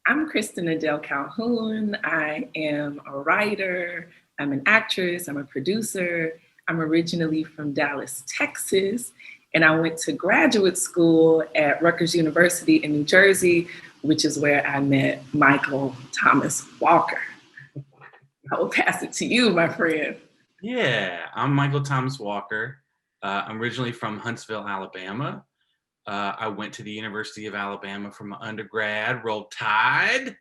I'm Kristen Adele Calhoun. I am a writer, I'm an actress, I'm a producer. I'm originally from Dallas, Texas, and I went to graduate school at Rutgers University in New Jersey, which is where I met Michael Thomas Walker. I will pass it to you, my friend. Yeah, I'm Michael Thomas Walker. I'm originally from Huntsville, Alabama. I went to the University of Alabama from undergrad, rolled Tide,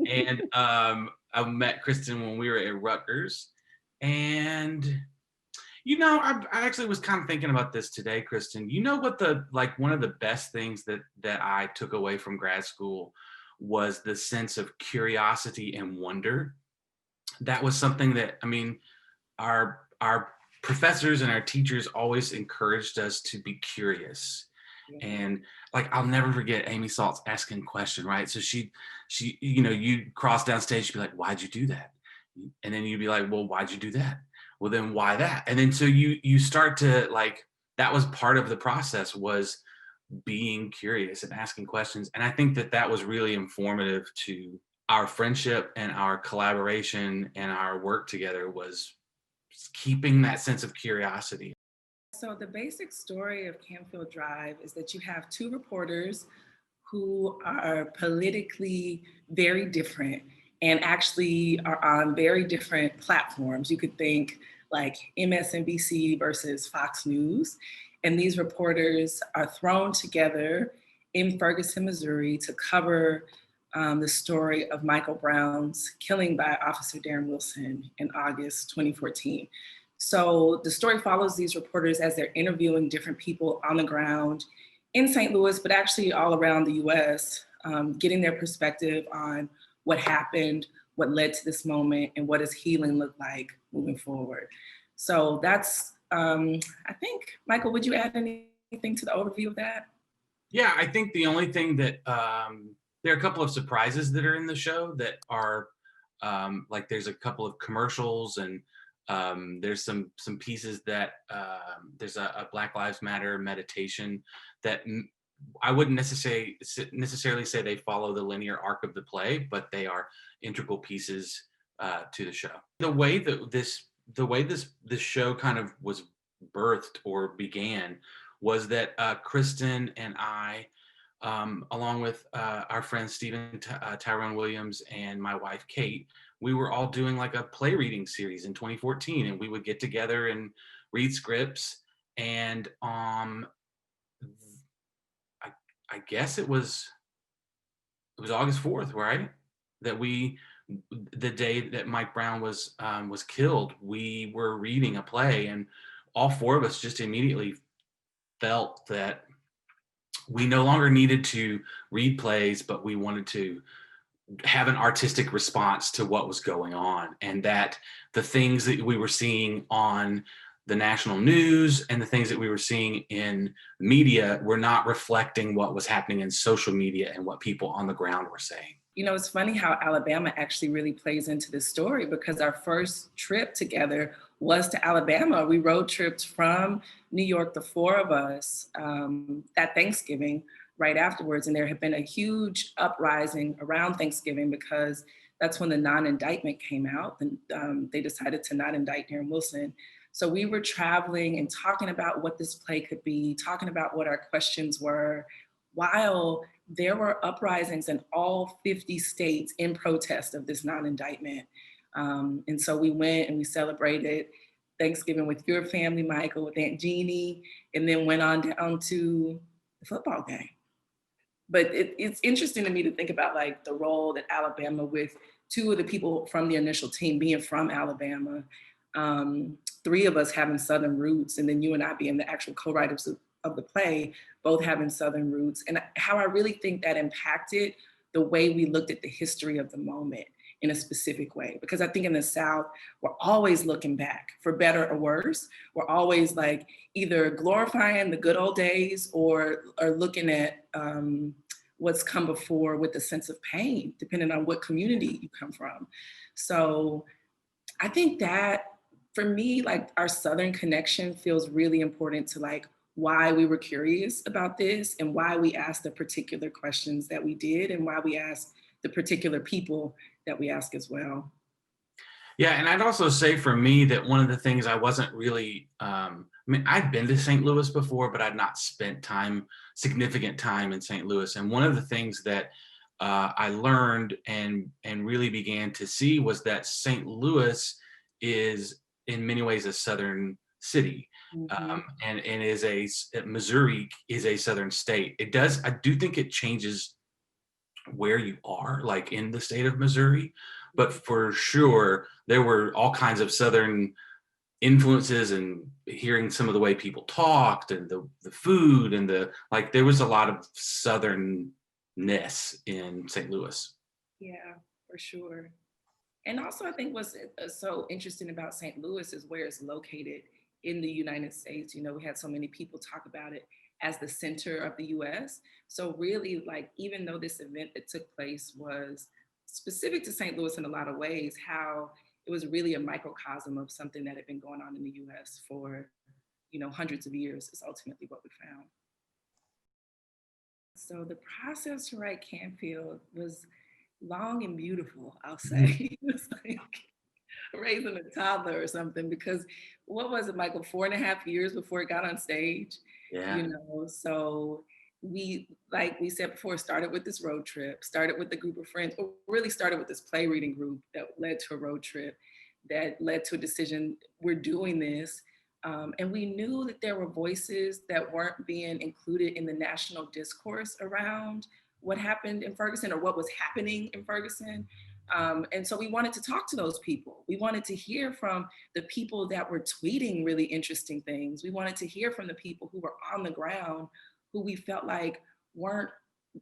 and I met Kristen when we were at Rutgers. And I actually was kind of thinking about this today, Kristen. You know what one of the best things that I took away from grad school was the sense of curiosity and wonder. That was something that, I mean, our professors and our teachers always encouraged us to be curious. And like, I'll never forget Amy Salt's asking question, right? So she you'd cross down stage, she'd be like, why'd you do that? And then you'd be like, well, why'd you do that? Well, then why that? And then so you start to, like, that was part of the process, was being curious and asking questions. And I think that was really informative to our friendship and our collaboration and our work together, was keeping that sense of curiosity. So the basic story of Canfield Drive is that you have two reporters who are politically very different and actually are on very different platforms. You could think like MSNBC versus Fox News. And these reporters are thrown together in Ferguson, Missouri to cover the story of Michael Brown's killing by Officer Darren Wilson in August 2014. So the story follows these reporters as they're interviewing different people on the ground in St. Louis, but actually all around the US, getting their perspective on what happened, what led to this moment, and what does healing look like moving forward. So that's, I think, Michael, would you add anything to the overview of that? Yeah, I think the only thing that there are a couple of surprises that are in the show that are like, there's a couple of commercials, and there's some pieces that there's a Black Lives Matter meditation that I wouldn't necessarily say they follow the linear arc of the play, but they are integral pieces to the show. The way this show kind of was birthed or began was that Kristen and I, along with our friend Stephen Tyrone Williams and my wife Kate, we were all doing like a play reading series in 2014, and we would get together and read scripts. And I guess it was August 4th, right? The day that Mike Brown was killed, we were reading a play, and all four of us just immediately felt that we no longer needed to read plays, but we wanted to have an artistic response to what was going on, and that the things that we were seeing on the national news and the things that we were seeing in media were not reflecting what was happening in social media and what people on the ground were saying. You know, it's funny how Alabama actually really plays into this story, because our first trip together was to Alabama. We road tripped from New York, the four of us, that Thanksgiving right afterwards. And there had been a huge uprising around Thanksgiving because that's when the non-indictment came out. And they decided to not indict Darren Wilson. So we were traveling and talking about what this play could be, talking about what our questions were, while there were uprisings in all 50 states in protest of this non-indictment. And so we went and we celebrated Thanksgiving with your family, Michael, with Aunt Jeannie, and then went on down to the football game. But it's interesting to me to think about like the role that Alabama, with two of the people from the initial team being from Alabama, three of us having Southern roots, and then you and I being the actual co-writers of the play, both having Southern roots, and how I really think that impacted the way we looked at the history of the moment in a specific way. Because I think in the South, we're always looking back, for better or worse. We're always like either glorifying the good old days or looking at what's come before with a sense of pain, depending on what community you come from. So I think that For me, like our Southern connection feels really important to like why we were curious about this and why we asked the particular questions that we did and why we asked the particular people that we ask as well. Yeah, and I'd also say for me that one of the things I wasn't really, I mean, I'd been to St. Louis before, but I'd not spent significant time in St. Louis. And one of the things that I learned and really began to see was that St. Louis is in many ways a southern city, Mhm. and Missouri is a southern state. I do think it changes where you are, like in the state of Missouri, but for sure there were all kinds of southern influences, and hearing some of the way people talked and the food and there was a lot of southernness in St. Louis. Yeah, for sure. And also, I think what's so interesting about St. Louis is where it's located in the United States. You know, we had so many people talk about it as the center of the US. So, really, like, even though this event that took place was specific to St. Louis in a lot of ways, how it was really a microcosm of something that had been going on in the US for, hundreds of years is ultimately what we found. So the process to write Canfield was long and beautiful, I'll say. It was like raising a toddler or something because what was it, Michael, 4.5 years before it got on stage? Yeah. So like we said before, started with this road trip, started with a group of friends, or really started with this play reading group that led to a road trip that led to a decision, we're doing this. And we knew that there were voices that weren't being included in the national discourse around what happened in Ferguson or what was happening in Ferguson. And so we wanted to talk to those people. We wanted to hear from the people that were tweeting really interesting things. We wanted to hear from the people who were on the ground, who we felt like weren't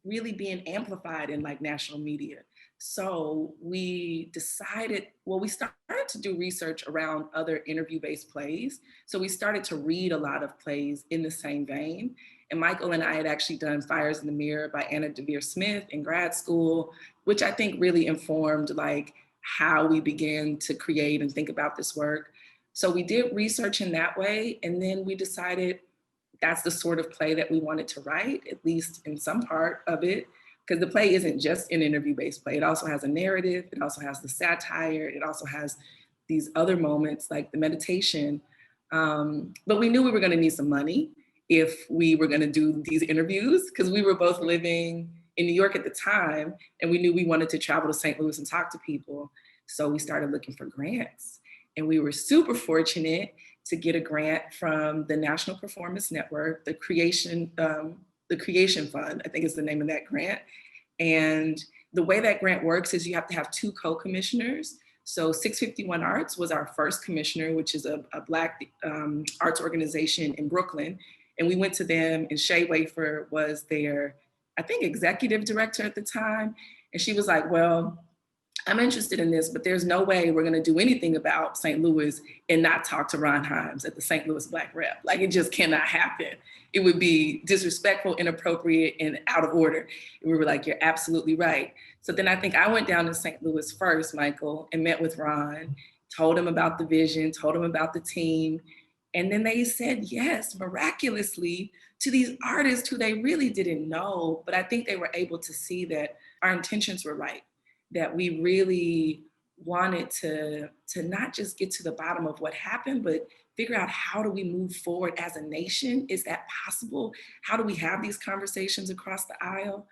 really being amplified in like national media. So we decided, well, we started to do research around other interview-based plays. So we started to read a lot of plays in the same vein. And Michael and I had actually done Fires in the Mirror by Anna Devere Smith in grad school, which I think really informed like how we began to create and think about this work. So we did research in that way. And then we decided that's the sort of play that we wanted to write, at least in some part of it, because the play isn't just an interview-based play. It also has a narrative. It also has the satire. It also has these other moments like the meditation. But we knew we were going to need some money if we were going to do these interviews, because we were both living in New York at the time, and we knew we wanted to travel to St. Louis and talk to people. So we started looking for grants, and we were super fortunate to get a grant from the National Performance Network, the Creation Fund, I think is the name of that grant. And the way that grant works is you have to have two co-commissioners. So 651 Arts was our first commissioner, which is a Black arts organization in Brooklyn. And we went to them, and Shay Wafer was their, I think, executive director at the time. And she was like, well, I'm interested in this, but there's no way we're going to do anything about St. Louis and not talk to Ron Himes at the St. Louis Black Rep. Like, it just cannot happen. It would be disrespectful, inappropriate, and out of order. And we were like, you're absolutely right. So then I think I went down to St. Louis first, Michael, and met with Ron, told him about the vision, told him about the team. And then they said yes, miraculously, to these artists who they really didn't know. But I think they were able to see that our intentions were right, that we really wanted to not just get to the bottom of what happened, but figure out how do we move forward as a nation? Is that possible? How do we have these conversations across the aisle?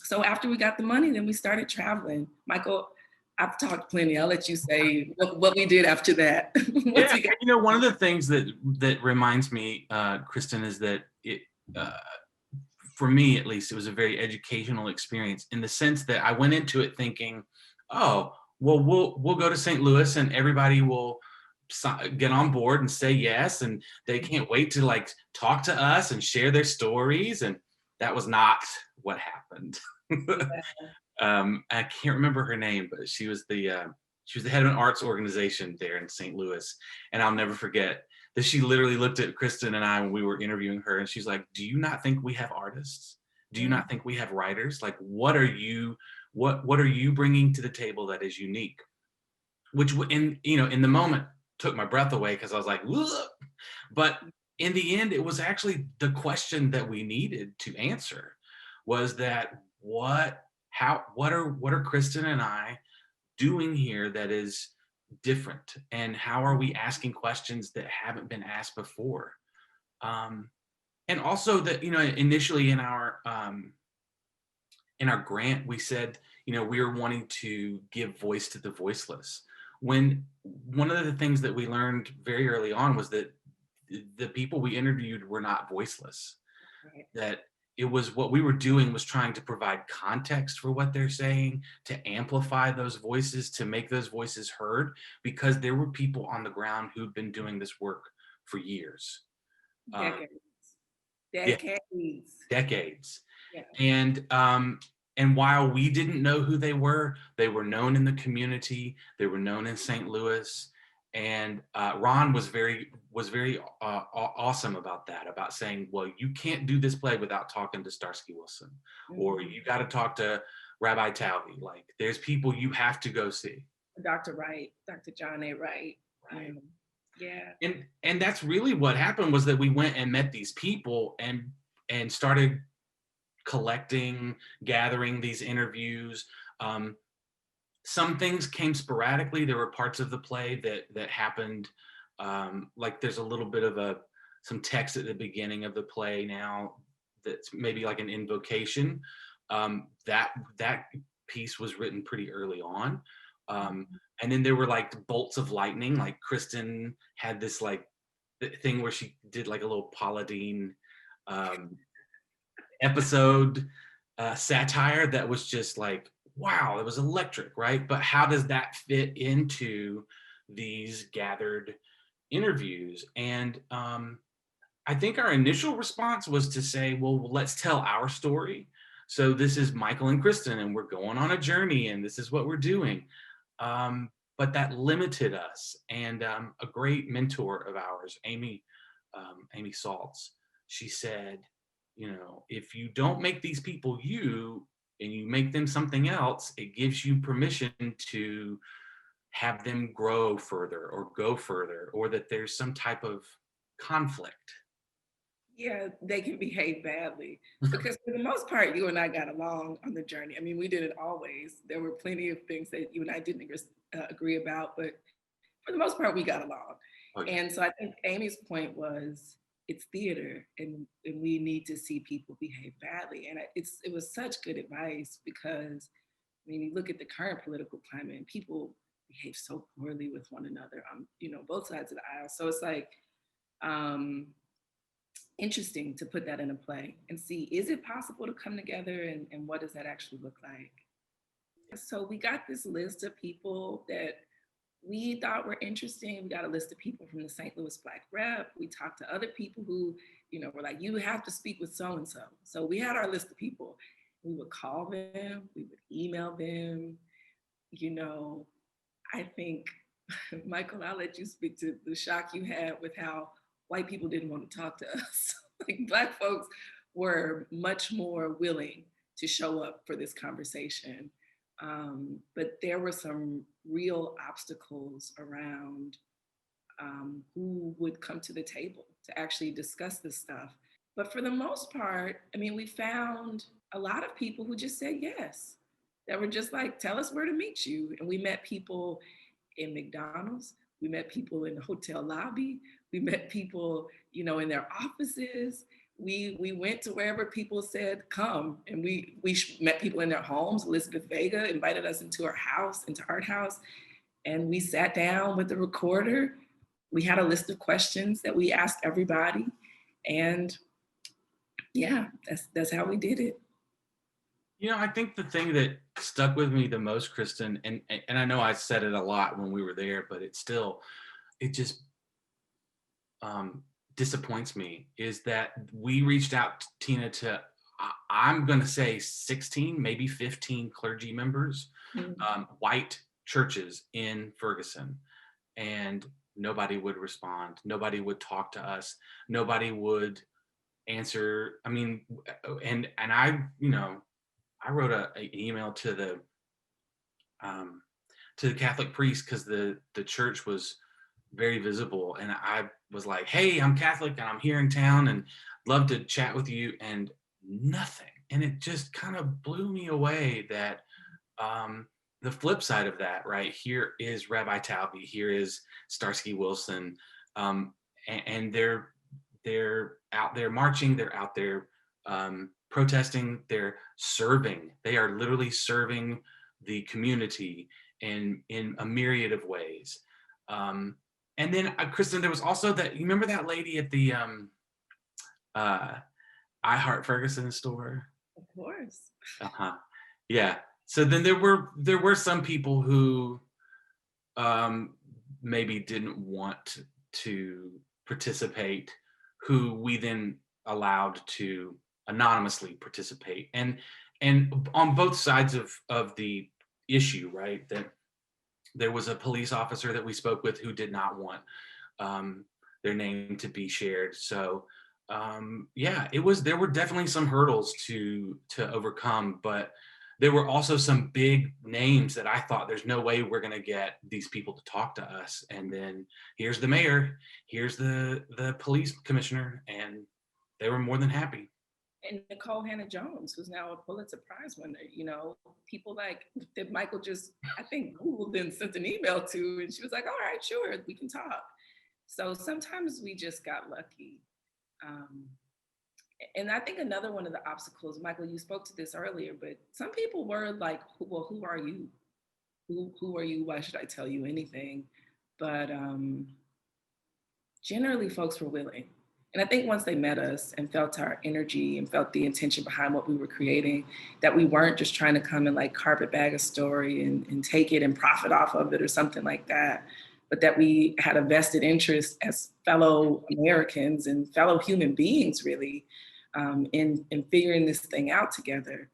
So after we got the money, then we started traveling. Michael, I've talked plenty. I'll let you say what we did after that. Yeah, one of the things that reminds me, Kristen, is that for me at least, it was a very educational experience in the sense that I went into it thinking, oh, well, we'll go to St. Louis and everybody will get on board and say yes, and they can't wait to like talk to us and share their stories. And that was not what happened. I can't remember her name, but she was the head of an arts organization there in St. Louis, and I'll never forget that she literally looked at Kristen and I when we were interviewing her, and she's like, do you not think we have artists? Do you not think we have writers? Like, what are you bringing to the table that is unique? Which in the moment, took my breath away because I was like, ugh. But in the end, it was actually the question that we needed to answer was that what are Kristen and I doing here that is different, and how are we asking questions that haven't been asked before? And also that, initially in our grant, we said, we were wanting to give voice to the voiceless. When one of the things that we learned very early on was that the people we interviewed were not voiceless. Right. That it was what we were doing was trying to provide context for what they're saying, to amplify those voices, to make those voices heard, because there were people on the ground who'd been doing this work for years. Decades. Yeah, Decades. decades. Yeah. And while we didn't know who they were known in the community. They were known in St. Louis. And Ron was very awesome about that, about saying, well, you can't do this play without talking to Starsky Wilson, or you got to talk to Rabbi Talby. Like, there's people you have to go see. Dr. Wright, Dr. John A. Wright. Right. Yeah. And that's really what happened, was that we went and met these people and started collecting, gathering these interviews. Some things came sporadically. There were parts of the play that happened. Like there's a little bit of some text at the beginning of the play now that's maybe like an invocation. That piece was written pretty early on. And then there were like bolts of lightning. Like Kristen had this like thing where she did like a little Paula Deen episode satire that was just like, wow, it was electric, right? But how does that fit into these gathered interviews? And I think our initial response was to say, well, let's tell our story. So this is Michael and Kristen, and we're going on a journey, and this is what we're doing. But that limited us. And a great mentor of ours, Amy Saltz, she said, if you don't make these people you, and you make them something else, it gives you permission to have them grow further or go further, or that there's some type of conflict. Yeah, they can behave badly, because for the most part, you and I got along on the journey. I mean, we didn't always. There were plenty of things that you and I didn't agree about, but for the most part, we got along. Oh, yeah. And so I think Amy's point was, it's theater, and we need to see people behave badly. And it was such good advice, because I mean, you look at the current political climate, and people behave so poorly with one another on, both sides of the aisle. So it's like, interesting to put that in a play and see, is it possible to come together, and what does that actually look like? So we got this list of people that we thought were interesting. We got a list of people from the St. Louis Black Rep. We talked to other people who, were like, you have to speak with so-and-so. So we had our list of people. We would call them, we would email them. I think, Michael, I'll let you speak to the shock you had with how white people didn't want to talk to us. Like, Black folks were much more willing to show up for this conversation. But there were some real obstacles around who would come to the table to actually discuss this stuff. But for the most part, I mean, we found a lot of people who just said yes, that were just like, tell us where to meet you. And we met people in McDonald's. We met people in the hotel lobby. We met people, in their offices. We went to wherever people said come, and we met people in their homes. Elizabeth Vega invited us into her house, into Art House, and we sat down with the recorder. We had a list of questions that we asked everybody, and yeah, that's how we did it. I think the thing that stuck with me the most, Kristen, and I know I said it a lot when we were there, but it just disappoints me, is that we reached out, Tina, to, I'm going to say 16, maybe 15 clergy members, white churches in Ferguson, and nobody would respond. Nobody would talk to us. Nobody would answer. I mean, and I wrote an email to the Catholic priest, because the church was very visible. And I was like, hey, I'm Catholic and I'm here in town and love to chat with you, and nothing. And it just kind of blew me away that the flip side of that, right? Here is Rabbi Talby, here is Starsky Wilson, and they're out there marching, they're out there protesting, they're serving. They are literally serving the community in a myriad of ways. And then, Kristen, there was also that, you remember that lady at the uh, I Heart Ferguson store? Of course. Uh-huh. Yeah. So then there were some people who maybe didn't want to participate, who we then allowed to anonymously participate, and on both sides of the issue, right? That there was a police officer that we spoke with who did not want their name to be shared. So yeah, there were definitely some hurdles to overcome, but there were also some big names that I thought there's no way we're going to get these people to talk to us. And then here's the mayor, here's the police commissioner, and they were more than happy. And Nicole Hannah-Jones, who's now a Pulitzer Prize winner, people like that Michael just, I think, Googled and sent an email to, and she was like, all right, sure, we can talk. So sometimes we just got lucky. And I think another one of the obstacles, Michael, you spoke to this earlier, but some people were like, well, who are you? Who are you? Why should I tell you anything? But generally folks were willing. And I think once they met us and felt our energy and felt the intention behind what we were creating, that we weren't just trying to come and like carpet bag a story and take it and profit off of it or something like that, but that we had a vested interest as fellow Americans and fellow human beings, really, in figuring this thing out together,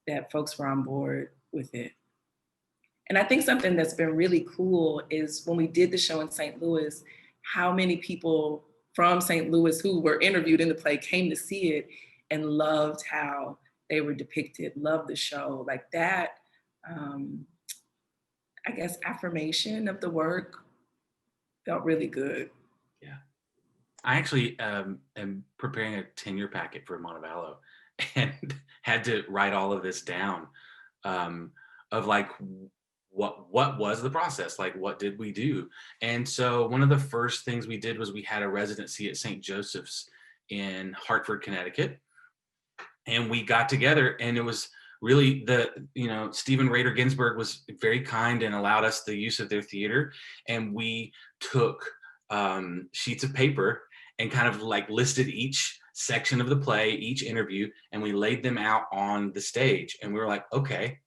that folks were on board with it. And I think something that's been really cool is when we did the show in St. Louis, how many people from St. Louis who were interviewed in the play came to see it and loved how they were depicted, loved the show. Like that, I guess, affirmation of the work felt really good. Yeah. I actually am preparing a tenure packet for Montevallo and had to write all of this down, of like, what was the process? Like, what did we do? And so one of the first things we did was we had a residency at St. Joseph's in Hartford, Connecticut. And we got together, and it was really Stephen Rader Ginsburg was very kind and allowed us the use of their theater. And we took sheets of paper and kind of like listed each section of the play, each interview, and we laid them out on the stage. And we were like, okay,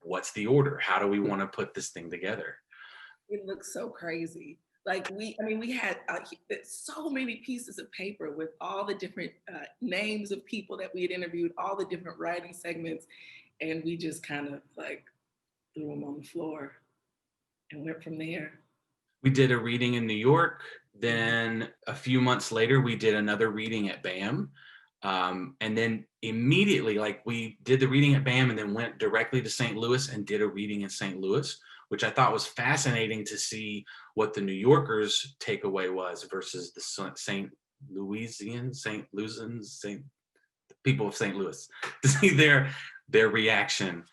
what's the order? How do we want to put this thing together? It looks so crazy. Like we had so many pieces of paper with all the different names of people that we had interviewed, all the different writing segments, and we just kind of like threw them on the floor and went from there. We did a reading in New York. Then a few months later, we did another reading at BAM. And then immediately, like, we did the reading at BAM and then went directly to St. Louis and did a reading in St. Louis, which I thought was fascinating to see what the New Yorkers' takeaway was versus the St. Louisians, people of St. Louis, to see their reaction.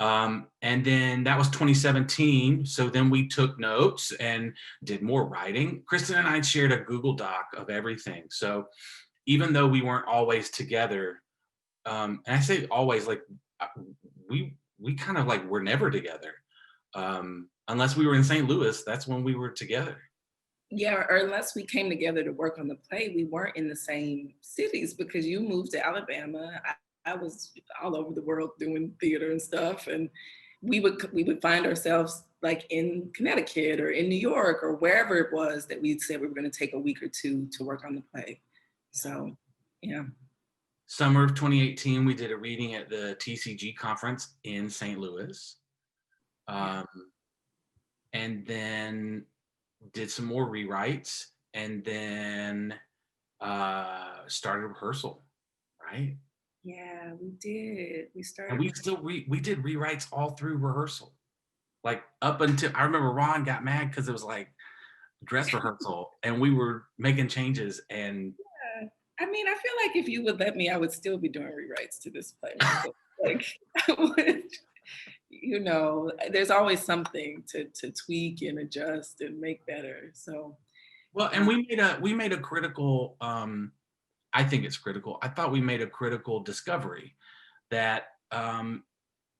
And then that was 2017. So then we took notes and did more writing. Kristen and I shared a Google Doc of everything. So even though we weren't always together, and I say always, like, we kind of like were never together. Unless we were in St. Louis, that's when we were together. Yeah, or unless we came together to work on the play, we weren't in the same cities because you moved to Alabama. I was all over the world doing theater and stuff, and we would find ourselves like in Connecticut or in New York or wherever it was that we'd said we were going to take a week or two to work on the play. So, yeah. Summer of 2018, we did a reading at the TCG conference in St. Louis. And then did some more rewrites, and then started rehearsal, right? Yeah, we did. We started. And we still we did rewrites all through rehearsal. Like up until, I remember Ron got mad because it was like dress rehearsal and we were making changes and Yeah. I mean, I feel like if you would let me, I would still be doing rewrites to this play. Michael. Like, I would, you know, there's always something to tweak and adjust and make better. So, well, and we made a critical I think it's critical. I thought we made a critical discovery that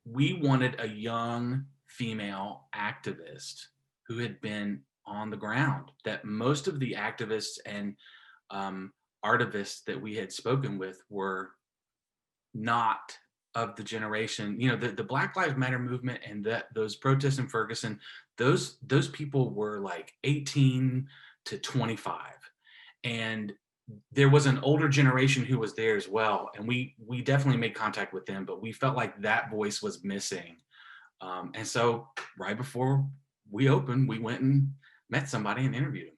we wanted a young female activist who had been on the ground. That most of the activists and artivists that we had spoken with were not of the generation, you know, the Black Lives Matter movement and those protests in Ferguson, those people were like 18 to 25. And there was an older generation who was there as well. And we definitely made contact with them, but we felt like that voice was missing. And so right before we opened, we went and met somebody and interviewed them.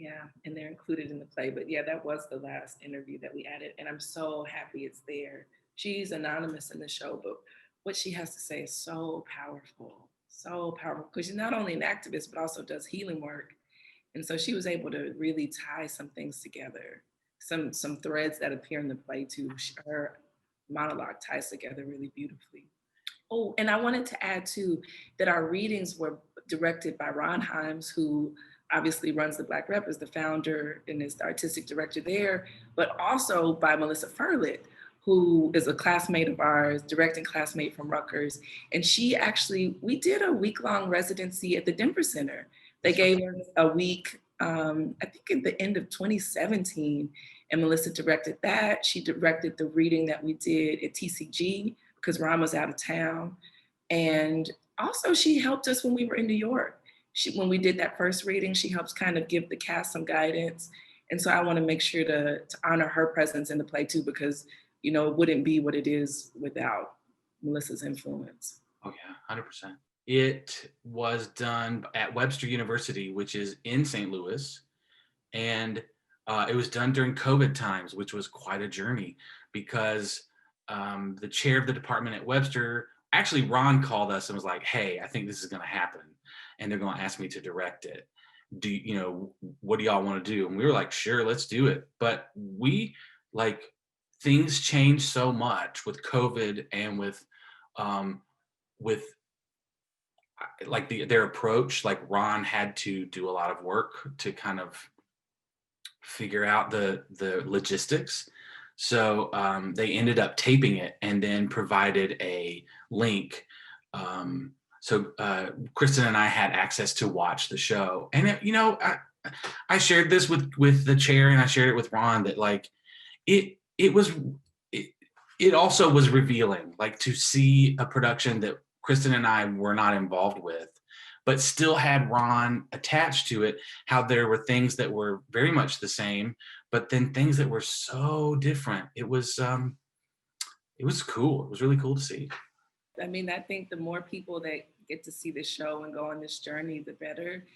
yeah, and they're included in the play. But yeah, that was the last interview that we added. And I'm so happy it's there. She's anonymous in the show, but what she has to say is so powerful, because she's not only an activist, but also does healing work. And so she was able to really tie some things together, some threads that appear in the play too. Her monologue ties together really beautifully. Oh, and I wanted to add too that our readings were directed by Ron Himes, who obviously runs the Black Rep, is the founder and is the artistic director there, but also by Melissa Furlet, who is a classmate of ours, directing classmate from Rutgers. And she actually, we did a week-long residency at the Denver Center. They gave us a week, I think at the end of 2017, and Melissa directed that. She directed the reading that we did at TCG because Ron was out of town. And also she helped us when we were in New York. When we did that first reading, she helps kind of give the cast some guidance. And so I want to make sure to honor her presence in the play too, because, you know, it wouldn't be what it is without Melissa's influence. Oh yeah, 100%. It was done at Webster University, which is in St. Louis. And it was done during COVID times, which was quite a journey because the chair of the department at Webster, actually Ron called us and was like, hey, I think this is going to happen. And they're going to ask me to direct it. What do y'all want to do? And we were like, sure, let's do it. But things changed so much with COVID and with their approach. Like Ron had to do a lot of work to kind of figure out the logistics. So they ended up taping it and then provided a link. So Kristen and I had access to watch the show. And, I shared this with the chair and I shared it with Ron that like, it also was revealing, like to see a production that Kristen and I were not involved with, but still had Ron attached to it, how there were things that were very much the same, but then things that were so different. It was cool. It was really cool to see. I mean, I think the more people that get to see the show and go on this journey, the better.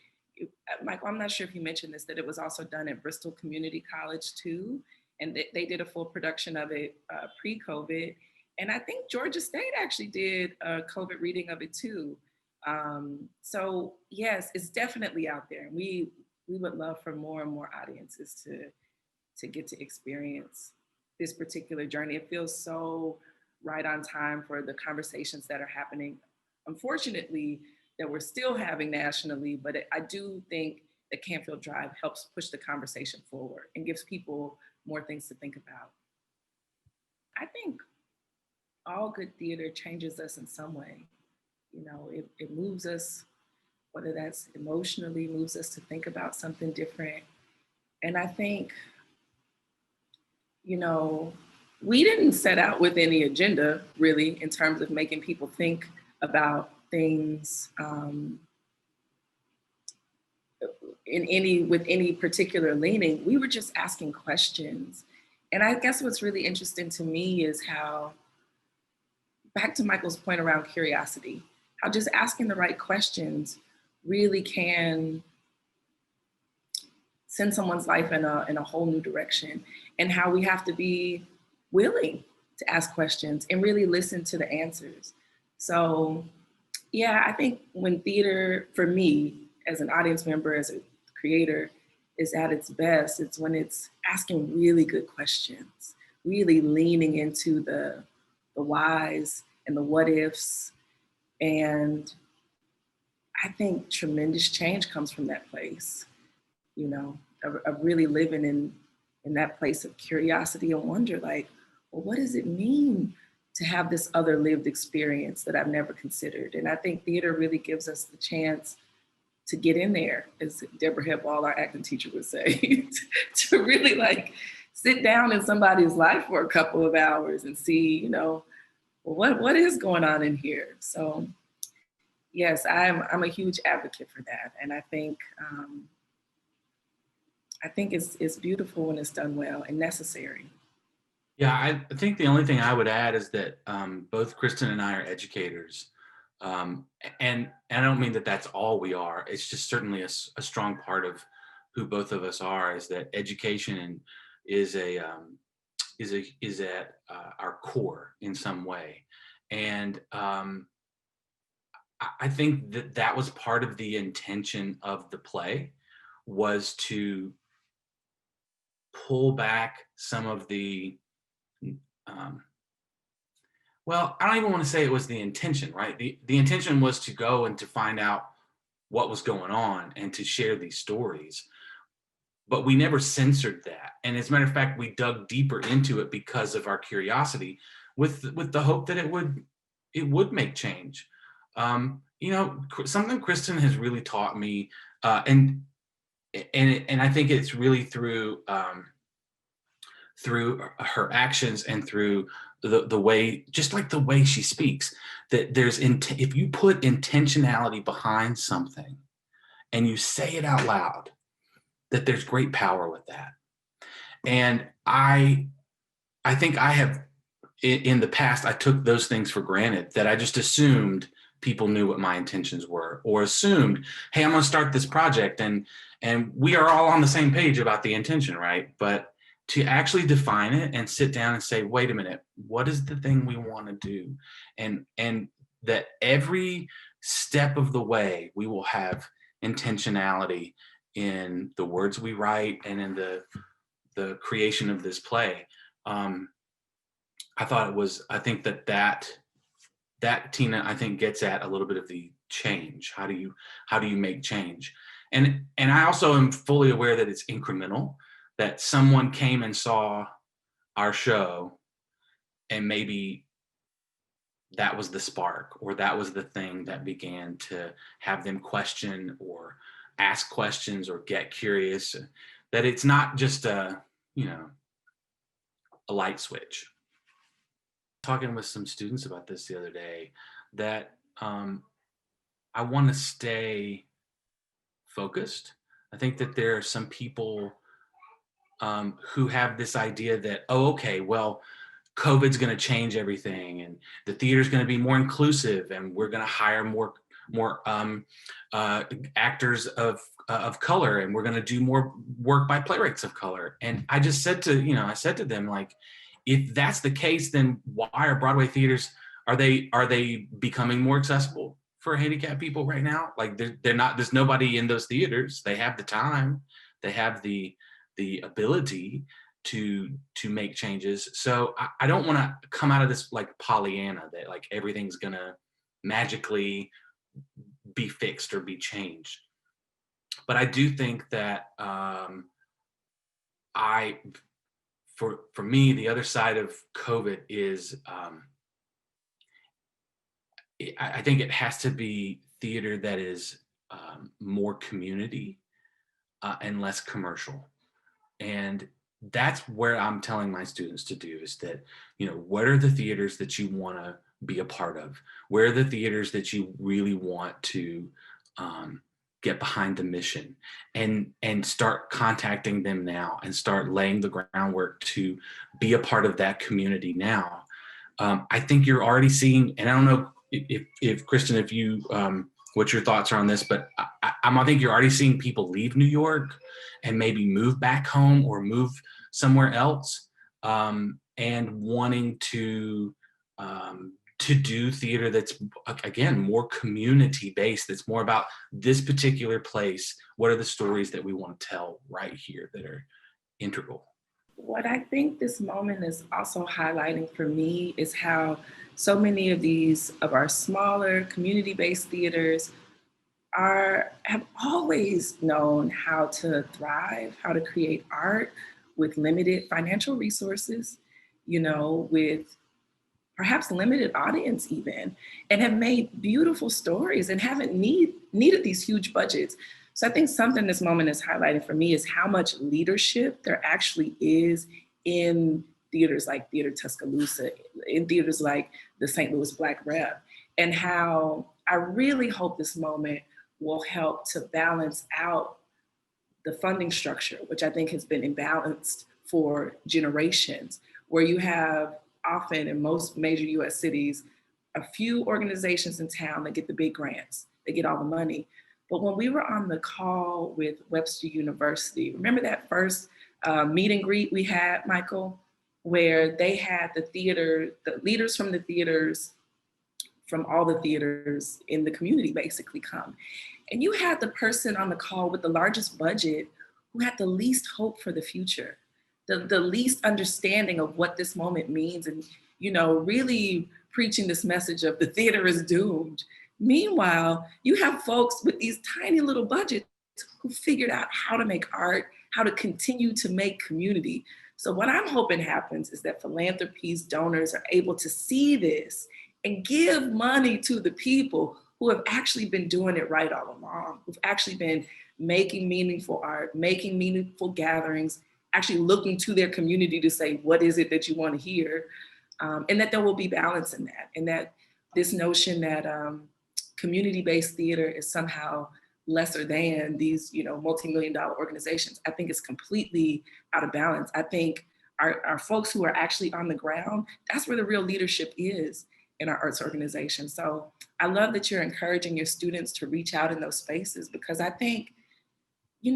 Michael, I'm not sure if you mentioned this, that it was also done at Bristol Community College too. And they did a full production of it pre-COVID. And I think Georgia State actually did a COVID reading of it too. So yes, it's definitely out there. We would love for more and more audiences to get to experience this particular journey. It feels so right on time for the conversations that are happening, unfortunately, that we're still having nationally, but I do think that Canfield Drive helps push the conversation forward and gives people more things to think about. I think all good theater changes us in some way. It moves us, whether that's emotionally, moves us to think about something different. And I think, we didn't set out with any agenda really in terms of making people think about things with any particular leaning. We were just asking questions. And I guess what's really interesting to me is how, back to Michael's point around curiosity, how just asking the right questions really can send someone's life in a whole new direction, and how we have to be willing to ask questions and really listen to the answers. So yeah, I think when theater, for me, as an audience member, as a creator, is at its best. It's when it's asking really good questions, really leaning into the whys and the what ifs. And I think tremendous change comes from that place, you know, of really living in that place of curiosity and wonder, like, well, what does it mean to have this other lived experience that I've never considered? And I think theater really gives us the chance to get in there, as Deborah Hepball, our acting teacher, would say, to really like sit down in somebody's life for a couple of hours and see, you know, well, what is going on in here? So yes, I'm a huge advocate for that. And I think it's beautiful when it's done well and necessary. Yeah, I think the only thing I would add is that both Kristen and I are educators. And I don't mean that that's all we are. It's just certainly a strong part of who both of us are, is that education is at our core in some way. And I think that was part of the intention of the play, was to pull back some of the well, I don't even want to say it was the intention, right? The intention was to go and to find out what was going on and to share these stories. But we never censored that. And as a matter of fact, we dug deeper into it because of our curiosity, with the hope that it would make change. You know, something Kristen has really taught me, and I think it's really through her actions and through the way, just like the way she speaks, that if you put intentionality behind something and you say it out loud, that there's great power with that. And I think I have, in the past, I took those things for granted, that I just assumed people knew what my intentions were, or assumed, hey, I'm going to start this project and we are all on the same page about the intention, right? But to actually define it and sit down and say, wait a minute, what is the thing we want to do? And that every step of the way we will have intentionality in the words we write and in the creation of this play. I think that Tina, I think, gets at a little bit of the change. How do you make change? And I also am fully aware that it's incremental, that someone came and saw our show and maybe that was the spark, or that was the thing that began to have them question or ask questions or get curious, that it's not just a light switch. Talking with some students about this the other day, that I want to stay focused. I think that there are some people who have this idea that, oh, okay, well, COVID's going to change everything, and the theater's going to be more inclusive, and we're going to hire more actors of color, and we're going to do more work by playwrights of color. And I just said to them, like, if that's the case, then why are Broadway theaters, are they becoming more accessible for handicapped people right now? Like, they're not. There's nobody in those theaters. They have the time, they have the ability to make changes. So I don't want to come out of this like Pollyanna, that like everything's gonna magically be fixed or be changed. But I do think that for me, the other side of COVID is I think it has to be theater that is more community and less commercial. And that's where I'm telling my students to do, is that, what are the theaters that you want to be a part of? Where are the theaters that you really want to get behind the mission, and start contacting them now, and start laying the groundwork to be a part of that community now. I think you're already seeing, and I don't know if Kristen, if you, what your thoughts are on this, but I think you're already seeing people leave New York and maybe move back home or move somewhere else, and wanting to to do theater that's, again, more community-based, that's more about this particular place. What are the stories that we want to tell right here that are integral? What I think this moment is also highlighting for me is how so many of these of our smaller community-based theaters have always known how to thrive, how to create art with limited financial resources, with perhaps limited audience even, and have made beautiful stories and haven't needed these huge budgets. So I think something this moment is highlighting for me is how much leadership there actually is in theaters like Theater Tuscaloosa, in theaters like the St. Louis Black Rep, and how I really hope this moment will help to balance out the funding structure, which I think has been imbalanced for generations, where you have often in most major US cities, a few organizations in town that get the big grants, they get all the money. But when we were on the call with Webster University, remember that first meet and greet we had, Michael, where they had the leaders from the theaters, from all the theaters in the community basically come. And you had the person on the call with the largest budget who had the least hope for the future, the least understanding of what this moment means, and really preaching this message of the theater is doomed. Meanwhile, you have folks with these tiny little budgets who figured out how to make art, how to continue to make community. So what I'm hoping happens is that philanthropies, donors are able to see this and give money to the people who have actually been doing it right all along, who've actually been making meaningful art, making meaningful gatherings, actually looking to their community to say, what is it that you want to hear? And that there will be balance in that. And that this notion that community-based theater is somehow lesser than these, multi-million-dollar organizations, I think is completely out of balance. I think our folks who are actually on the ground, that's where the real leadership is in our arts organization. So I love that you're encouraging your students to reach out in those spaces, because I think, I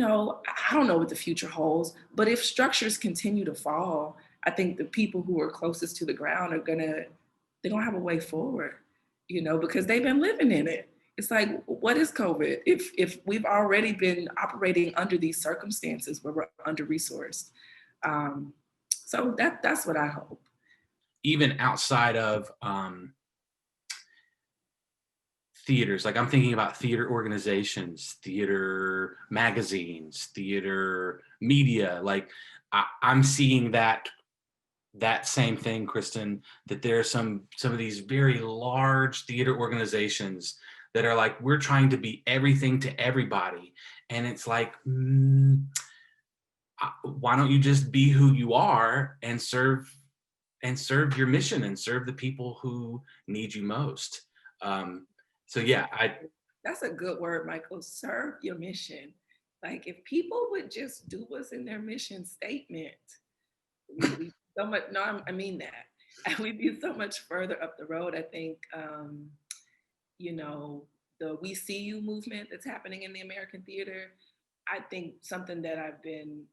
don't know what the future holds, but if structures continue to fall, I think the people who are closest to the ground they're gonna have a way forward, because they've been living in it. It's like, what is COVID? If we've already been operating under these circumstances where we're under-resourced. So that's what I hope. Even outside of theaters, like I'm thinking about theater organizations, theater magazines, theater media, like I'm seeing that same thing, Kristen, that there are some of these very large theater organizations that are like, we're trying to be everything to everybody. And it's like, why don't you just be who you are and serve your mission and serve the people who need you most? So yeah, That's a good word, Michael. Serve your mission. Like, if people would just do what's in their mission statement, we so much. No, I mean that. And we'd be so much further up the road. I think, the "We See You" movement that's happening in the American theater. I think something that I've been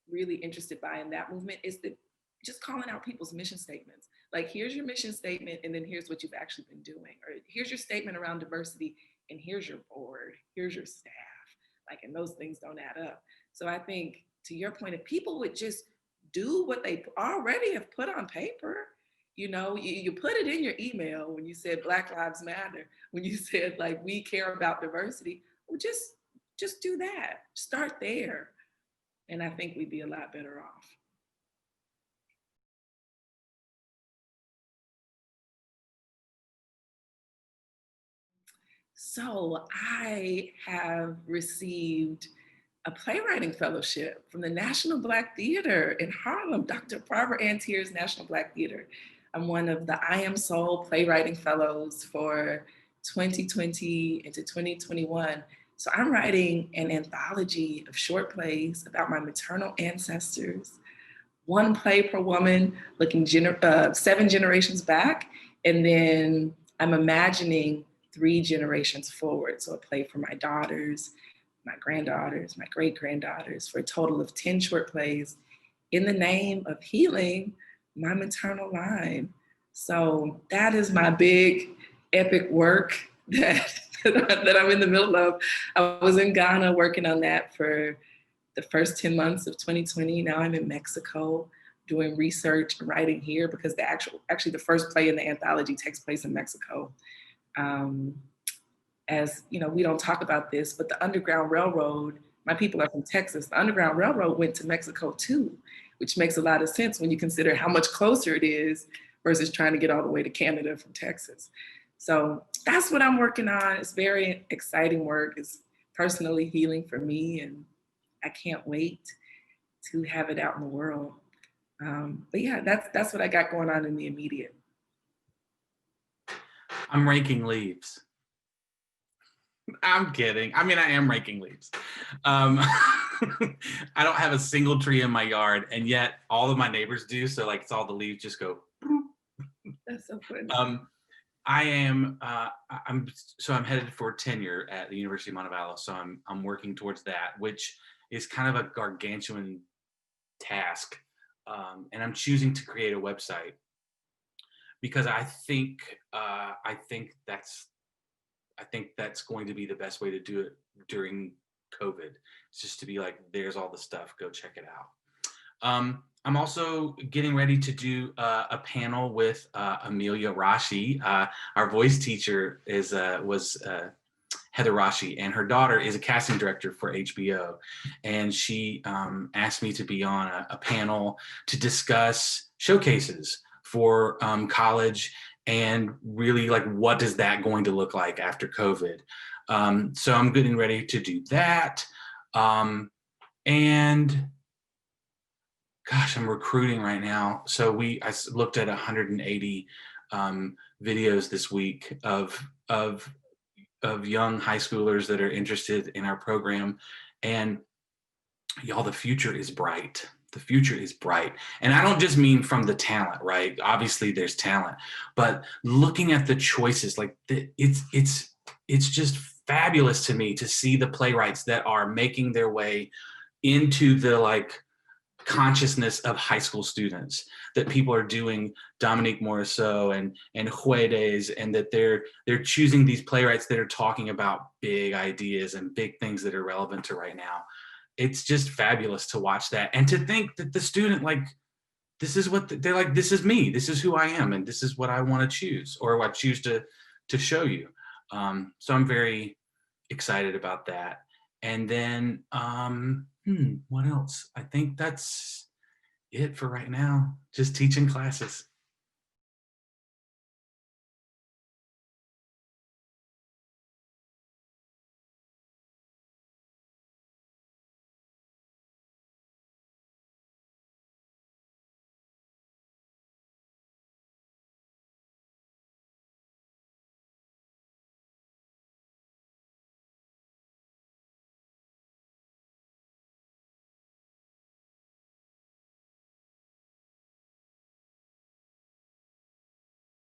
really interested by in that movement is that just calling out people's mission statements. Like, here's your mission statement, and then here's what you've actually been doing. Or here's your statement around diversity, and here's your board, here's your staff. Like, and those things don't add up. So I think, to your point, if people would just do what they already have put on paper, you put it in your email when you said Black Lives Matter, when you said, like, we care about diversity, well, just do that. Start there. And I think we'd be a lot better off. So I have received a playwriting fellowship from the National Black Theater in Harlem, Dr. Barbara Ann Tier's National Black Theater. I'm one of the I Am Soul playwriting fellows for 2020 into 2021. So I'm writing an anthology of short plays about my maternal ancestors, one play per woman, looking 7 generations back. And then I'm imagining 3 generations forward. So a play for my daughters, my granddaughters, my great-granddaughters, for a total of 10 short plays in the name of healing my maternal line. So that is my big epic work that I'm in the middle of. I was in Ghana working on that for the first 10 months of 2020. Now I'm in Mexico doing research and writing here because actually the first play in the anthology takes place in Mexico. As you know, we don't talk about this, but the Underground Railroad, my people are from Texas, the Underground Railroad went to Mexico too, which makes a lot of sense when you consider how much closer it is versus trying to get all the way to Canada from Texas. So that's what I'm working on. It's very exciting work. It's personally healing for me, and I can't wait to have it out in the world. But yeah, that's what I got going on in the immediate. I'm raking leaves. I'm kidding. I mean, I am raking leaves. I don't have a single tree in my yard, and yet all of my neighbors do. So like, it's all the leaves just go. That's so funny. I'm headed for tenure at the University of Montevallo. So I'm working towards that, which is kind of a gargantuan task. And I'm choosing to create a website because I think that's going to be the best way to do it during COVID. It's just to be like, there's all the stuff, go check it out. I'm also getting ready to do a panel with Amelia Rashi. Our voice teacher was Heather Rashi, and her daughter is a casting director for HBO. And she asked me to be on a panel to discuss showcases for college and really like, what is that going to look like after COVID? So I'm getting ready to do that. And gosh, I'm recruiting right now. So I looked at 180 videos this week of young high schoolers that are interested in our program. And y'all, the future is bright. The future is bright. And I don't just mean from the talent, right? Obviously there's talent, but looking at the choices, like it's just fabulous to me to see the playwrights that are making their way into the like consciousness of high school students, that people are doing Dominique Morisseau and Juedes, and that they're choosing these playwrights that are talking about big ideas and big things that are relevant to right now. It's just fabulous to watch that and to think that the student, like, this is what they're like, this is me, this is who I am, and this is what I want to choose, or what I choose to show you. So I'm very excited about that. And then what else? I think that's it for right now. Just teaching classes.